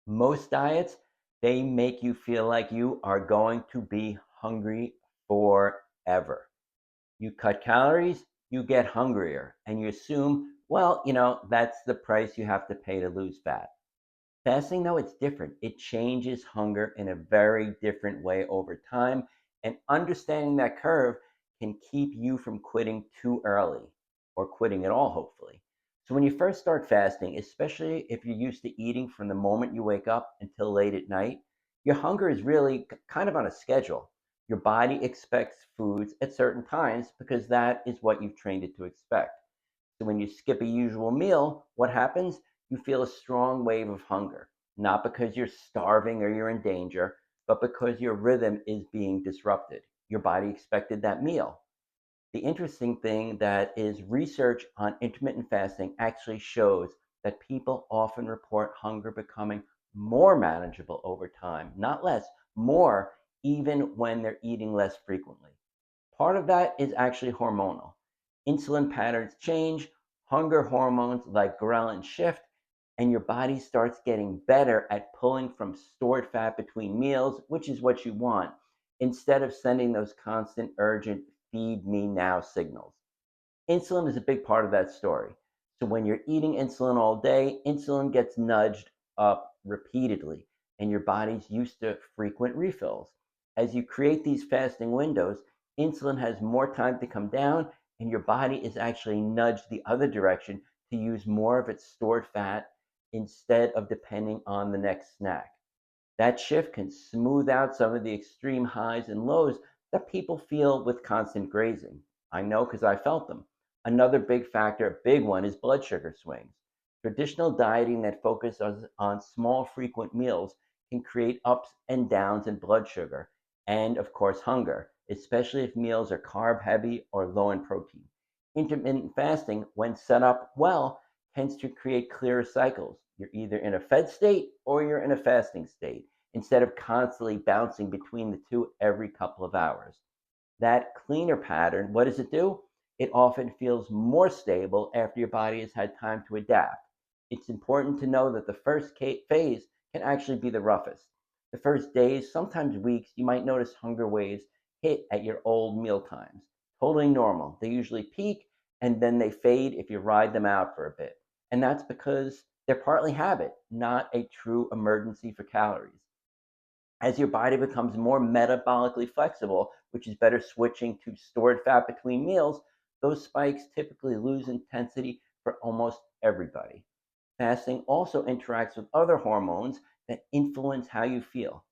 Most diets, they make you feel like you are going to be hungry forever. You cut calories, you get hungrier, and you assume, well, that's the price you have to pay to lose fat. Fasting, though, it's different. It changes hunger in a very different way over time. And understanding that curve can keep you from quitting too early or quitting at all, hopefully. So, when you first start fasting, especially if you're used to eating from the moment you wake up until late at night, your hunger is really kind of on a schedule. Your body expects foods at certain times because that is what you've trained it to expect. So when you skip a usual meal, what happens? You feel a strong wave of hunger, not because you're starving or you're in danger, but because your rhythm is being disrupted. Your body expected that meal. The interesting thing that is research on intermittent fasting actually shows that people often report hunger becoming more manageable over time, not less, more, even when they're eating less frequently. Part of that is actually hormonal. Insulin patterns change, hunger hormones like ghrelin shift, and your body starts getting better at pulling from stored fat between meals, which is what you want, instead of sending those constant urgent feed me now signals. Insulin is a big part of that story. So when you're eating insulin all day, insulin gets nudged up repeatedly, and your body's used to frequent refills. As you create these fasting windows, insulin has more time to come down, and your body is actually nudged the other direction to use more of its stored fat instead of depending on the next snack. That shift can smooth out some of the extreme highs and lows that people feel with constant grazing. I know because I felt them. Another big factor, a big one, is blood sugar swings. Traditional dieting that focuses on small, frequent meals can create ups and downs in blood sugar and, of course, hunger, especially if meals are carb heavy or low in protein. Intermittent fasting, when set up well, tends to create clearer cycles. You're either in a fed state or you're in a fasting state instead of constantly bouncing between the two every couple of hours. That cleaner pattern, what does it do? It often feels more stable after your body has had time to adapt. It's important to know that the first phase can actually be the roughest. The first days, sometimes weeks, you might notice hunger waves hit at your old meal times. Totally normal. They usually peak and then they fade if you ride them out for a bit. And that's because they're partly habit, not a true emergency for calories. As your body becomes more metabolically flexible, which is better switching to stored fat between meals, those spikes typically lose intensity for almost everybody. Fasting also interacts with other hormones that influence how you feel.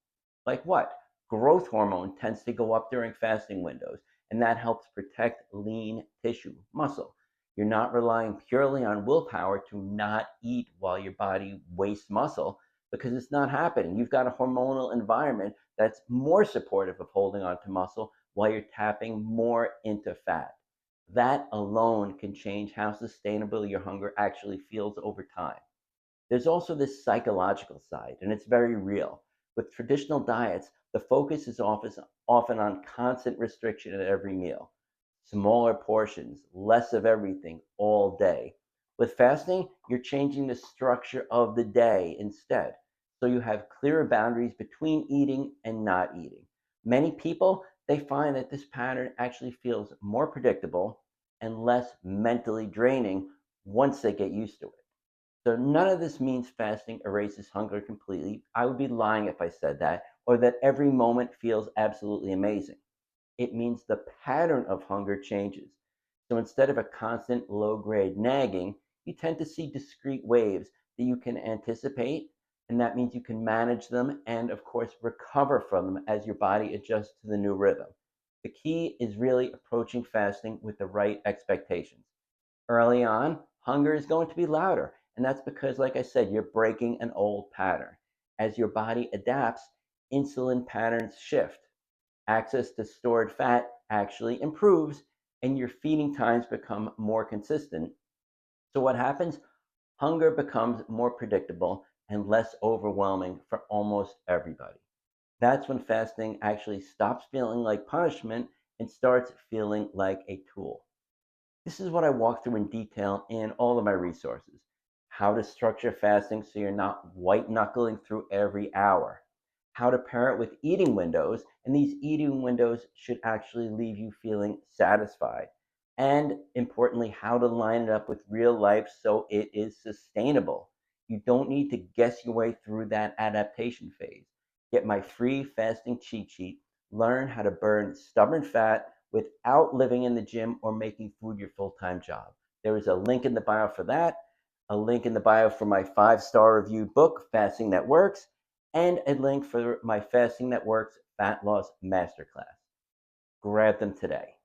Like what? Growth hormone tends to go up during fasting windows, and that helps protect lean tissue, muscle. You're not relying purely on willpower to not eat while your body wastes muscle because it's not happening. You've got a hormonal environment that's more supportive of holding on to muscle while you're tapping more into fat. That alone can change how sustainable your hunger actually feels over time. There's also this psychological side, and it's very real. With traditional diets, the focus is often on constant restriction at every meal, smaller portions, less of everything all day. With fasting, you're changing the structure of the day instead. So you have clearer boundaries between eating and not eating. Many people, they find that this pattern actually feels more predictable and less mentally draining once they get used to it. So none of this means fasting erases hunger completely. I would be lying if I said that, or that every moment feels absolutely amazing. It means the pattern of hunger changes. So instead of a constant low grade nagging, you tend to see discrete waves that you can anticipate, and that means you can manage them and, of course, recover from them as your body adjusts to the new rhythm. The key is really approaching fasting with the right expectations. Early on, hunger is going to be louder. And that's because, like I said, you're breaking an old pattern. As your body adapts, insulin patterns shift. Access to stored fat actually improves, and your feeding times become more consistent. So, what happens? Hunger becomes more predictable and less overwhelming for almost everybody. That's when fasting actually stops feeling like punishment and starts feeling like a tool. This is what I walk through in detail in all of my resources. how to structure fasting so you're not white knuckling through every hour, how to parent with eating windows, and these eating windows should actually leave you feeling satisfied. And importantly, how to line it up with real life so it is sustainable. You don't need to guess your way through that adaptation phase. Get my free fasting cheat sheet. Learn how to burn stubborn fat without living in the gym or making food your full time job. There is a link in the bio for that, a link in the bio for my 5-star reviewed book, Fasting That Works, and a link for my Fasting That Works Fat Loss Masterclass. Grab them today.